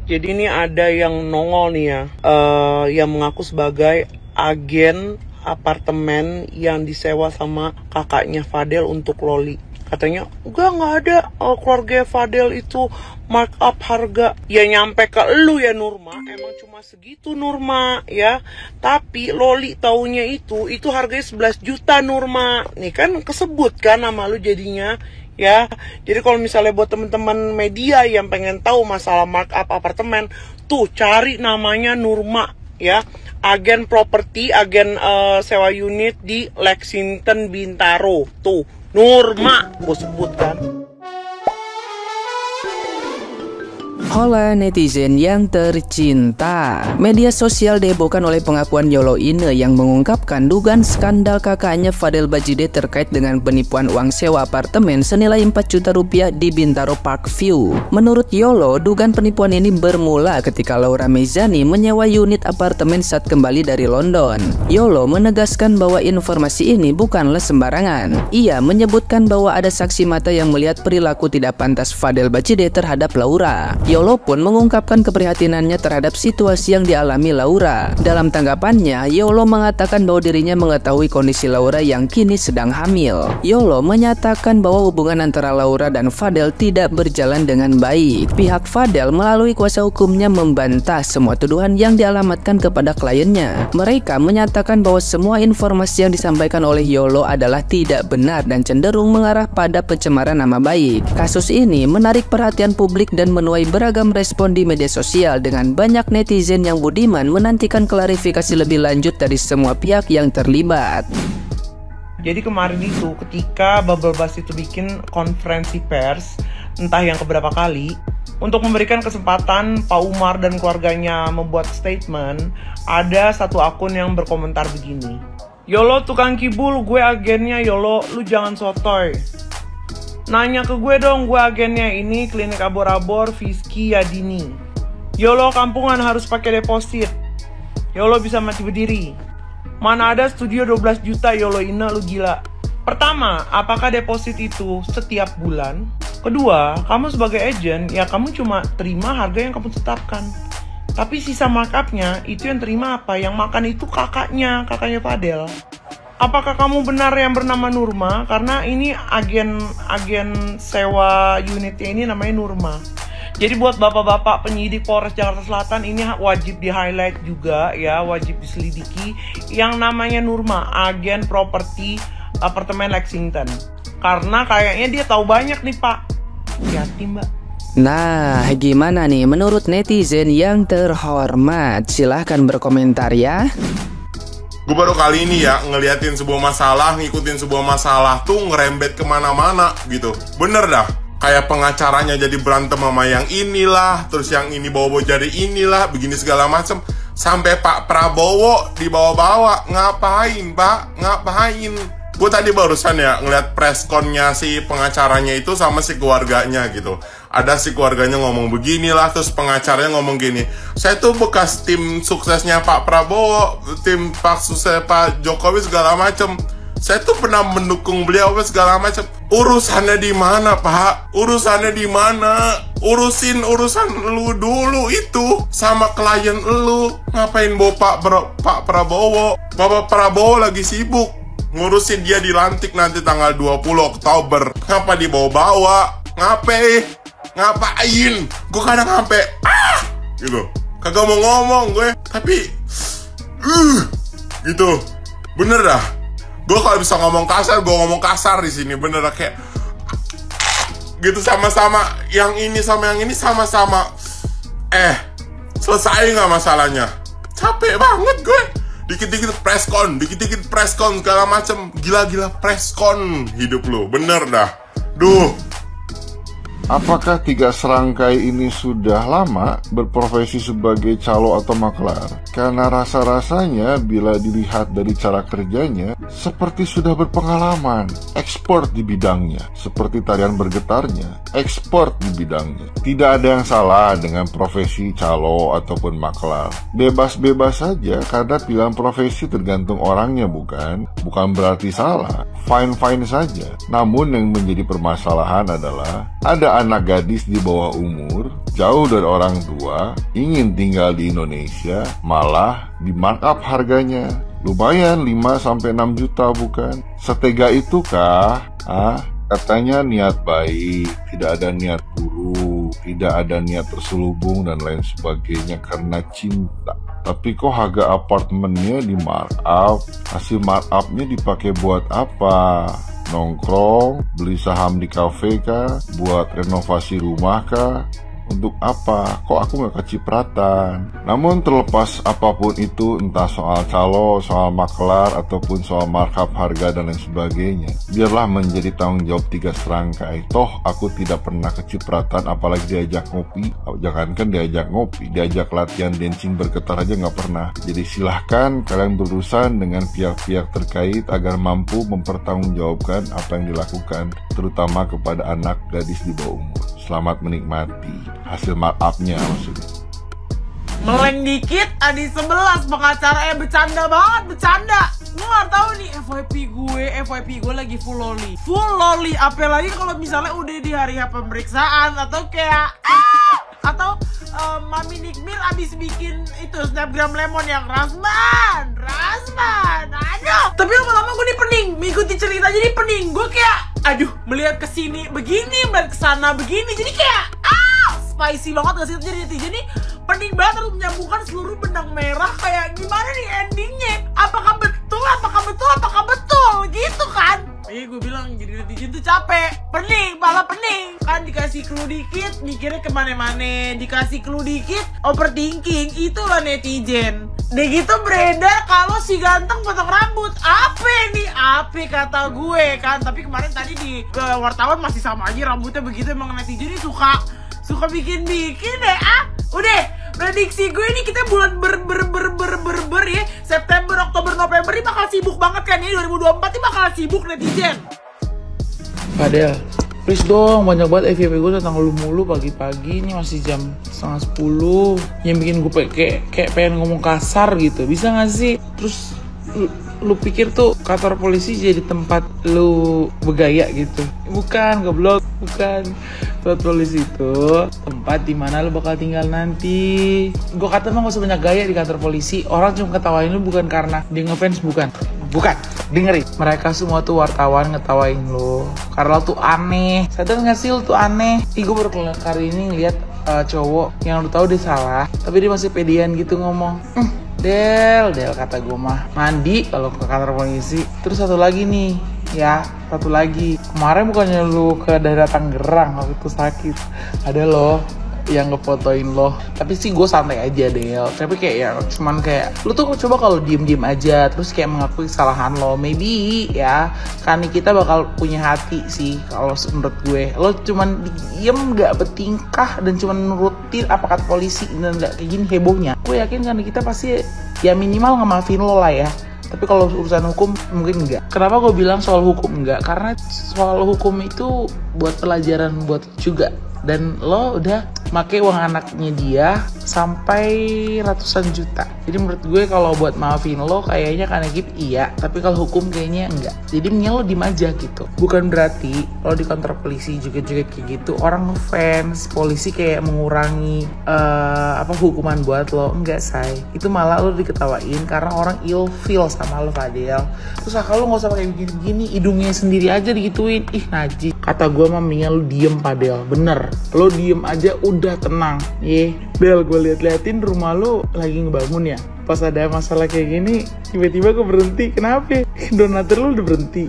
Jadi ini ada yang nongol nih ya, yang mengaku sebagai agen apartemen yang disewa sama kakaknya Fadel untuk Loli. Katanya, nggak ada, keluarga Fadel itu markup harga. Ya nyampe ke lu ya Nurma, emang cuma segitu Nurma ya. Tapi Loli taunya itu harganya 11 juta Nurma. Nih kan kesebut kan nama lu jadinya. Ya, jadi kalau misalnya buat teman-teman media yang pengen tahu masalah markup apartemen, tuh cari namanya Nurma ya, agen properti, agen sewa unit di Lexington Bintaro. Tuh, Nurma, gue sebut kan. Hola netizen yang tercinta. Media sosial dihebohkan oleh pengakuan Yolo Ine yang mengungkapkan dugaan skandal kakaknya Fadel Bajide terkait dengan penipuan uang sewa apartemen senilai 4 juta rupiah di Bintaro Parkview. Menurut Yolo, dugaan penipuan ini bermula ketika Laura Meizani menyewa unit apartemen saat kembali dari London. Yolo menegaskan bahwa informasi ini bukanlah sembarangan. Ia menyebutkan bahwa ada saksi mata yang melihat perilaku tidak pantas Fadel Bajide terhadap Laura. Yolo pun mengungkapkan keprihatinannya terhadap situasi yang dialami Laura. Dalam tanggapannya, Yolo mengatakan bahwa dirinya mengetahui kondisi Laura yang kini sedang hamil. Yolo menyatakan bahwa hubungan antara Laura dan Fadel tidak berjalan dengan baik. Pihak Fadel melalui kuasa hukumnya membantah semua tuduhan yang dialamatkan kepada kliennya. Mereka menyatakan bahwa semua informasi yang disampaikan oleh Yolo adalah tidak benar dan cenderung mengarah pada pencemaran nama baik. Kasus ini menarik perhatian publik dan menuai beragam respon di media sosial dengan banyak netizen yang budiman menantikan klarifikasi lebih lanjut dari semua pihak yang terlibat. Jadi kemarin itu ketika Bubble Buzz itu bikin konferensi pers, entah yang keberapa kali, untuk memberikan kesempatan Pak Umar dan keluarganya membuat statement, ada satu akun yang berkomentar begini. Yolo tukang kibul, gue agennya Yolo, lu jangan sotoy. Nanya ke gue dong, gue agennya, ini klinik abor-abor Fiski Yadini. Yolo kampungan harus pakai deposit. Yolo bisa mati berdiri. Mana ada studio 12 juta Yolo Ine, lu gila. Pertama, apakah deposit itu setiap bulan? Kedua, kamu sebagai agent, ya kamu cuma terima harga yang kamu tetapkan. Tapi sisa markupnya, itu yang terima apa? Yang makan itu kakaknya Fadel. Apakah kamu benar yang bernama Nurma? Karena ini agen sewa unitnya ini namanya Nurma. Jadi buat bapak-bapak penyidik Polres Jakarta Selatan ini wajib di-highlight juga ya, wajib diselidiki yang namanya Nurma, agen properti apartemen Lexington. Karena kayaknya dia tahu banyak nih Pak. Hati Mbak. Nah, gimana nih menurut netizen yang terhormat? Silahkan berkomentar ya. Gue baru kali ini ya ngeliatin sebuah masalah, ngikutin sebuah masalah tuh ngerembet kemana-mana gitu. Bener dah, kayak pengacaranya jadi berantem sama yang inilah, terus yang ini bawa-bawa jadi inilah, begini segala macem. Sampai Pak Prabowo dibawa-bawa, ngapain Pak? Ngapain? Gue tadi barusan ya ngeliat press con-nya si pengacaranya itu sama si keluarganya gitu. Ada si keluarganya ngomong beginilah, terus pengacaranya ngomong gini, saya tuh bekas tim suksesnya Pak Prabowo, tim sukses Pak Jokowi segala macem. Saya tuh pernah mendukung beliau segala macem. Urusannya di mana Pak? Urusannya di mana? Urusin urusan lu dulu itu sama klien lu. Ngapain bawa Pak Prabowo? Bapak Prabowo lagi sibuk ngurusin dia dilantik nanti tanggal 20 Oktober. Ngapa dibawa-bawa? Ngapain? Gue kadang sampai gitu. Kagak mau ngomong gue, tapi gitu. Bener dah. Gue kalau bisa ngomong kasar, gue ngomong kasar di sini. Bener dah, kayak gitu, sama-sama yang ini sama yang ini sama-sama. Selesai nggak masalahnya? Capek banget gue. Dikit-dikit press con segala macem. Gila-gila press con hidup lu. Bener dah. Duh. Apakah tiga serangkai ini sudah lama berprofesi sebagai calo atau maklar? Karena rasa-rasanya bila dilihat dari cara kerjanya seperti sudah berpengalaman, ekspor di bidangnya, seperti tarian bergetarnya, ekspor di bidangnya. Tidak ada yang salah dengan profesi calo ataupun maklar. Bebas-bebas saja karena pilihan profesi tergantung orangnya, bukan berarti salah. Fine-fine saja. Namun yang menjadi permasalahan adalah ada anak gadis di bawah umur, jauh dari orang tua, ingin tinggal di Indonesia, malah di markup harganya. Lumayan 5-6 juta bukan? Setega itu kah? Katanya niat baik, tidak ada niat buruk, tidak ada niat terselubung dan lain sebagainya karena cinta. Tapi kok harga apartemennya di markup? Hasil markupnya dipakai buat apa? Nongkrong, beli saham di kafe kah? Buat renovasi rumah kah? Untuk apa? Kok aku gak kecipratan? Namun terlepas apapun itu, entah soal calo, soal maklar, ataupun soal markup harga dan lain sebagainya, biarlah menjadi tanggung jawab tiga serangkai. Toh aku tidak pernah kecipratan, apalagi diajak ngopi. Jangankan diajak ngopi, diajak latihan dancing bergetar aja gak pernah. Jadi silahkan kalian berurusan dengan pihak-pihak terkait agar mampu mempertanggungjawabkan apa yang dilakukan, terutama kepada anak gadis di bawah umur. Selamat menikmati hasil markupnya maksudnya. Meleng dikit, Adi 11 pengacara bercanda banget, bercanda. Gue gak tau nih FYP gue lagi full loli. Apalagi kalau misalnya udah di hari pemeriksaan atau kayak atau Mami Nikmil abis bikin itu snapgram lemon yang Rasman, aduh. Tapi lama-lama gue nih pening, mengikuti cerita jadi pening. Gue kayak, aduh, melihat kesini begini, melihat kesana begini, jadi kayak spicy banget gak sih jadi netizen nih. Pening banget harus menyambungkan seluruh benang merah. Kayak gimana nih endingnya, apakah betul gitu kan. Gue bilang jadi netizen tuh capek, pening kan. Dikasih clue dikit mikirnya kemana-mana, dikasih clue dikit overthinking. Itulah netizen. Udah gitu beredar kalau si ganteng potong rambut. Apa kata gue kan. Tapi kemarin tadi di wartawan masih sama aja rambutnya begitu. Emang netizen ini suka bikin deh. Udah, prediksi gue nih kita bulan ya, September, Oktober, November ini bakal sibuk banget kan ya. 2024 ini bakal sibuk netizen. Fadel, please dong, banyak banget FYP gue tentang lu mulu pagi-pagi. Ini masih jam 9:30. Yang bikin gue kayak pengen ngomong kasar gitu. Bisa gak sih? Terus lu pikir tuh kantor polisi jadi tempat lu bergaya gitu? Bukan, goblok. Bukan. Tempat polisi itu tempat dimana lu bakal tinggal nanti. Gue kata emang gak usah banyak gaya di kantor polisi. Orang cuma ketawain lu bukan karena dia ngefans, bukan. Dengerin, mereka semua tuh wartawan ngetawain lu karena lu tuh aneh. Sadar gak sih lu tuh aneh? Gue baru kali ini ngeliat cowok yang lu tahu dia salah, tapi dia masih pedean gitu ngomong. Del kata gue mah mandi kalau ke kantor polisi. Terus satu lagi kemarin bukannya lu ke daerah Tangerang waktu itu sakit, ada loh yang ngefotoin lo. Tapi sih gue santai aja Del. Tapi kayak ya cuman kayak lu tuh coba kalau diem aja terus kayak mengakui kesalahan lo, maybe ya kan kita bakal punya hati sih. Kalau menurut gue lo cuman diem gak bertingkah dan cuman nurutin apa kata polisi dan gak kayak gini hebohnya, gue yakin kan kita pasti ya minimal ngemaafin lo lah ya. Tapi kalau urusan hukum mungkin enggak. Kenapa gue bilang soal hukum enggak? Karena soal hukum itu buat pelajaran buat juga. Dan lo udah make uang anaknya dia sampai ratusan juta. Jadi menurut gue kalau buat maafin lo kayaknya karena gitu iya, tapi kalau hukum kayaknya enggak. Jadi mendingan lo diem aja gitu. Bukan berarti lo di kantor polisi juga kayak gitu orang ngefans polisi kayak mengurangi hukuman buat lo. Enggak say, itu malah lo diketawain karena orang ill feel sama lo Fadel. Terus kalau lo gak usah pakai begini-begini, hidungnya sendiri aja digituin. Ih najis. Kata gue mah mendingan lo diem Fadel. Bener, lo diem aja udah tenang. Del, gue liatin rumah lo lagi ngebangun ya. Pas ada masalah kayak gini tiba-tiba gue berhenti. Kenapa? Donatur lo udah berhenti.